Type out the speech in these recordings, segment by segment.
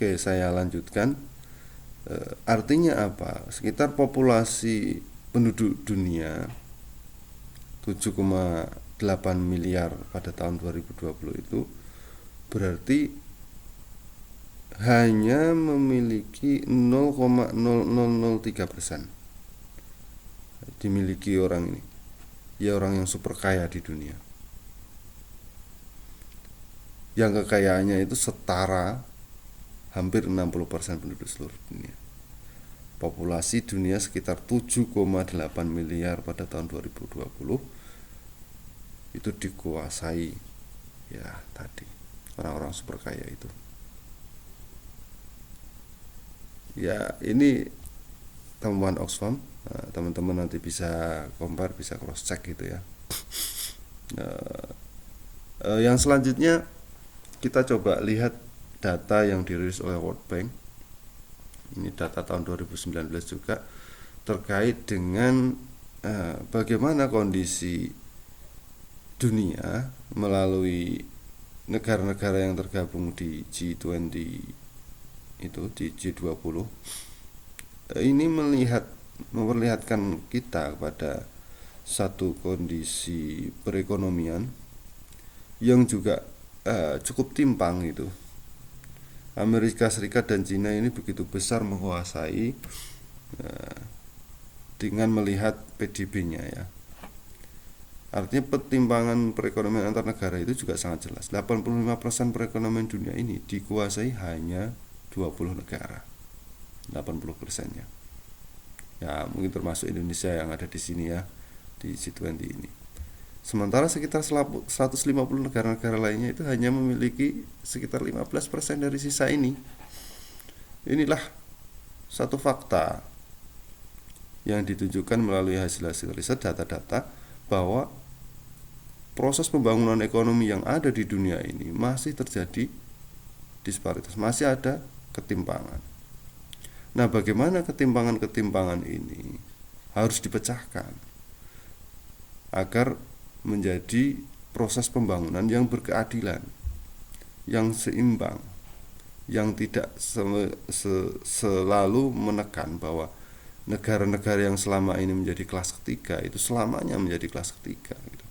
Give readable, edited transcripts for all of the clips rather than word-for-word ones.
Oke, saya lanjutkan. Artinya apa? Sekitar populasi penduduk dunia 7,8 miliar pada tahun 2020 itu berarti hanya memiliki 0,0003% dimiliki orang ini. Ya, orang yang super kaya di dunia. Yang kekayaannya itu setara hampir 60% penduduk seluruh dunia. Populasi dunia sekitar 7,8 miliar pada tahun 2020 itu dikuasai ya tadi orang-orang super kaya itu. Ya, ini temuan Oxfam. Nah, teman-teman nanti bisa compare, bisa cross check gitu ya. Yang selanjutnya kita coba lihat data yang dirilis oleh World Bank. Ini data tahun 2019 juga terkait dengan bagaimana kondisi dunia melalui negara-negara yang tergabung di G20 itu, di G20. Ini memperlihatkan kita kepada satu kondisi perekonomian yang juga cukup timpang gitu. Amerika Serikat dan Cina ini begitu besar menguasai dengan melihat PDB-nya ya. Artinya pertimbangan perekonomian antar negara itu juga sangat jelas. 85% perekonomian dunia ini dikuasai hanya 20 negara. 80%-nya. Ya, mungkin termasuk Indonesia yang ada di sini ya, di G20 ini. Sementara sekitar 150 negara-negara lainnya itu hanya memiliki sekitar 15% dari sisa ini. Inilah satu fakta yang ditunjukkan melalui hasil-hasil riset, data-data, bahwa proses pembangunan ekonomi yang ada di dunia ini masih terjadi disparitas, masih ada ketimpangan. Nah, bagaimana ketimpangan-ketimpangan ini harus dipecahkan agar menjadi proses pembangunan yang berkeadilan, yang seimbang, yang tidak selalu menekan bahwa negara-negara yang selama ini menjadi kelas ketiga itu selamanya menjadi kelas ketiga gitu.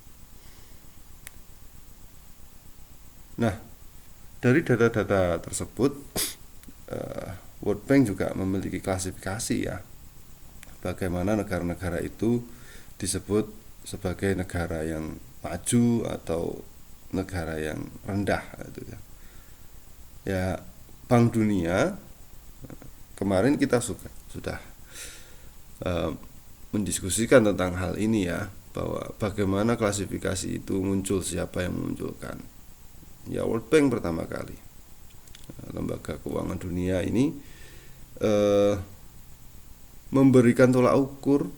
Nah, dari data-data tersebut World Bank juga memiliki klasifikasi ya, bagaimana negara-negara itu disebut sebagai negara yang maju atau negara yang rendah gitu ya. Ya, Bank Dunia kemarin kita sudah mendiskusikan tentang hal ini ya, bahwa bagaimana klasifikasi itu muncul, siapa yang memunculkan. Ya, World Bank pertama kali. Lembaga Keuangan Dunia ini memberikan tolak ukur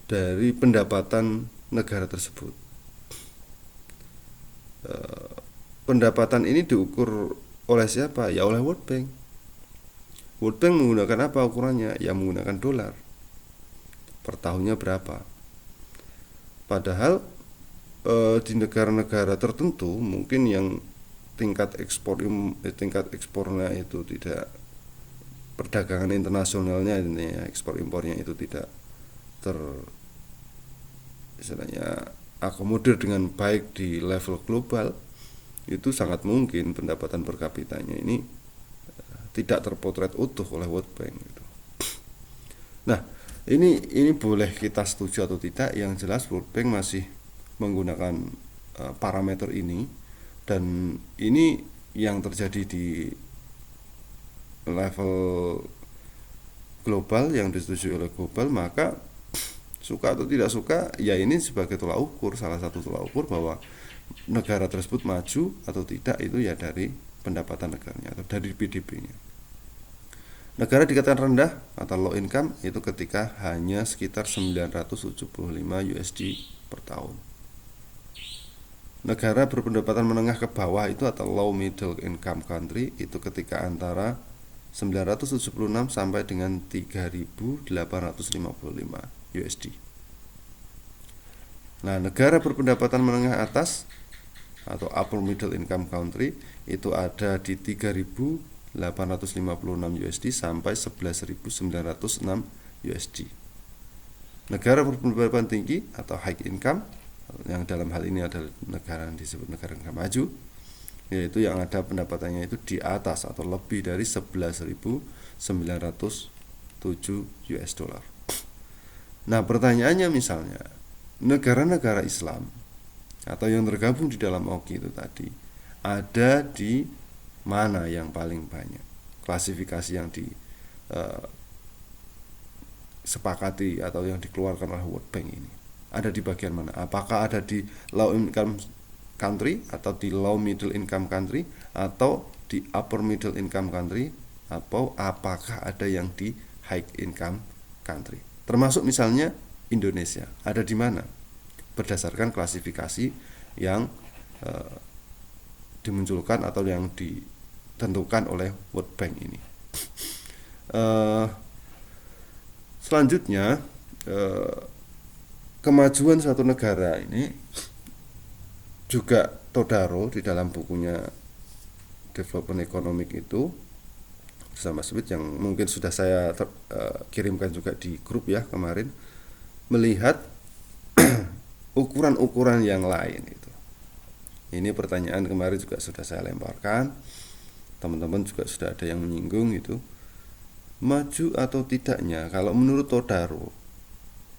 dari pendapatan negara tersebut. Pendapatan ini diukur oleh siapa? Ya oleh World Bank. World Bank menggunakan apa ukurannya? Ya menggunakan dolar. Per tahunnya berapa? Padahal di negara-negara tertentu mungkin yang tingkat ekspornya itu tidak, perdagangan internasionalnya ini ya, ekspor impornya itu tidak istilahnya akomodir dengan baik di level global, itu sangat mungkin pendapatan per kapitanya ini tidak terpotret utuh oleh World Bank gitu. Nah, ini boleh kita setuju atau tidak, yang jelas World Bank masih menggunakan parameter ini, dan ini yang terjadi di level global, yang disetujui oleh global. Maka suka atau tidak suka, ya ini sebagai tolak ukur, salah satu tolak ukur bahwa negara tersebut maju atau tidak itu ya dari pendapatan negaranya atau dari PDB-nya. Negara dikatakan rendah atau low income itu ketika hanya sekitar 975 USD per tahun. Negara berpendapatan menengah ke bawah itu atau low middle income country itu ketika antara 976 sampai dengan 3.855 USD. Nah, negara berpendapatan menengah atas atau upper middle income country itu ada di 3.500 USD sampai 11.906 USD. Negara berpendapatan tinggi atau high income, yang dalam hal ini adalah negara yang disebut negara maju, yaitu yang ada pendapatannya itu di atas atau lebih dari 11.907 US dollar. Nah, pertanyaannya misalnya negara-negara Islam atau yang tergabung di dalam OKI itu tadi ada di mana yang paling banyak? Klasifikasi yang disepakati atau yang dikeluarkan oleh World Bank ini ada di bagian mana? Apakah ada di low income country atau di low middle income country atau di upper middle income country, atau apakah ada yang di high income country? Termasuk misalnya Indonesia ada di mana? Berdasarkan klasifikasi yang dimunculkan atau yang ditentukan oleh World Bank ini. Selanjutnya, kemajuan suatu negara ini juga Todaro di dalam bukunya Development Economic itu bersama Smith yang mungkin sudah saya kirimkan juga di grup ya kemarin, melihat ukuran-ukuran yang lain itu. Ini pertanyaan kemarin juga sudah saya lemparkan, teman-teman juga sudah ada yang menyinggung itu. Maju atau tidaknya kalau menurut Todaro,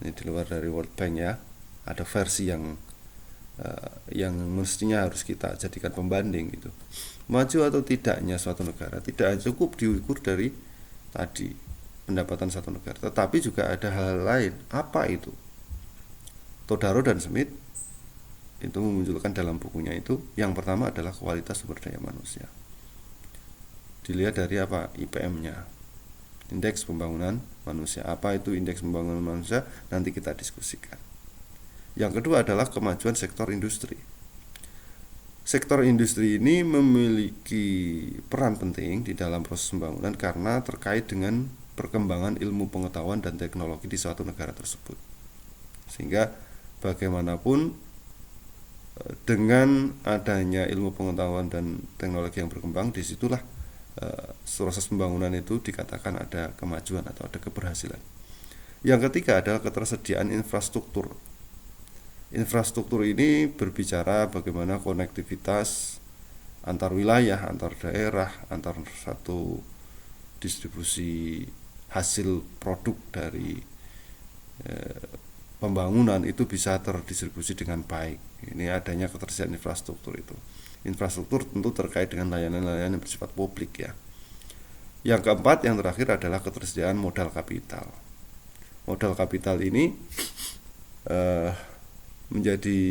ini di luar dari World Bank ya, ada versi yang mestinya harus kita jadikan pembanding gitu. Maju atau tidaknya suatu negara tidak cukup diukur dari tadi pendapatan satu negara, tetapi juga ada hal lain. Apa itu? Todaro dan Smith itu memunculkan dalam bukunya itu, yang pertama adalah kualitas sumber daya manusia. Dilihat dari apa? IPM-nya, indeks pembangunan manusia. Apa itu indeks pembangunan manusia? Nanti kita diskusikan. Yang kedua adalah kemajuan sektor industri. Sektor industri ini memiliki peran penting di dalam proses pembangunan karena terkait dengan perkembangan ilmu pengetahuan dan teknologi di suatu negara tersebut. Sehingga bagaimanapun dengan adanya ilmu pengetahuan dan teknologi yang berkembang, disitulah proses pembangunan itu dikatakan ada kemajuan atau ada keberhasilan. Yang ketiga adalah ketersediaan infrastruktur. Infrastruktur ini berbicara bagaimana konektivitas antar wilayah, antar daerah, antar satu distribusi hasil produk dari pembangunan itu bisa terdistribusi dengan baik. Ini adanya ketersediaan infrastruktur itu. Infrastruktur tentu terkait dengan layanan-layanan yang bersifat publik ya. Yang keempat, yang terakhir adalah ketersediaan modal kapital. Modal kapital ini menjadi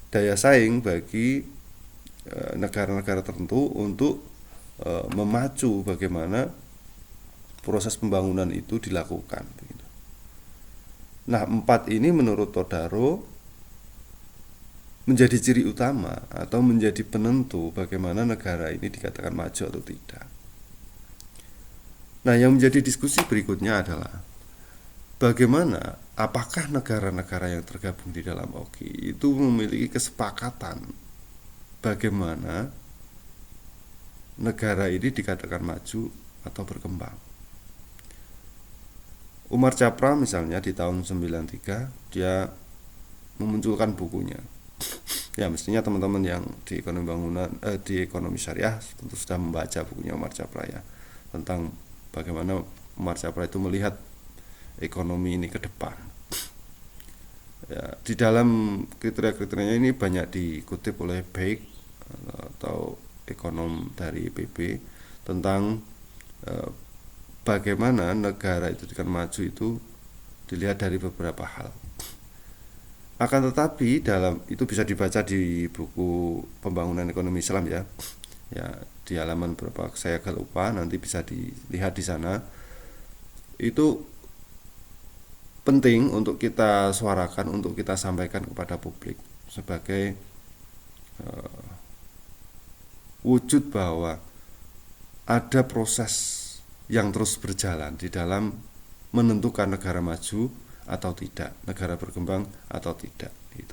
daya saing bagi negara-negara tertentu untuk memacu bagaimana proses pembangunan itu dilakukan. Nah, empat ini menurut Todaro menjadi ciri utama atau menjadi penentu bagaimana negara ini dikatakan maju atau tidak. Nah, yang menjadi diskusi berikutnya adalah bagaimana, apakah negara-negara yang tergabung di dalam OKI itu memiliki kesepakatan bagaimana negara ini dikatakan maju atau berkembang. Umar Chapra misalnya di tahun 93 dia memunculkan bukunya. Ya, mestinya teman-teman yang di ekonomi bangunan di ekonomi syariah tentu sudah membaca bukunya Umar Chapra ya, tentang bagaimana Umar Chapra itu melihat ekonomi ini ke depan. Ya, di dalam kriteria-kriterianya ini banyak dikutip oleh Baik atau ekonom dari PB tentang bagaimana negara itu akan maju itu dilihat dari beberapa hal. Akan tetapi dalam itu bisa dibaca di buku Pembangunan Ekonomi Islam ya. Ya, di halaman berapa saya agak lupa, nanti bisa dilihat di sana. Itu penting untuk kita suarakan, untuk kita sampaikan kepada publik sebagai wujud bahwa ada proses yang terus berjalan di dalam menentukan negara maju atau tidak, negara berkembang atau tidak itu.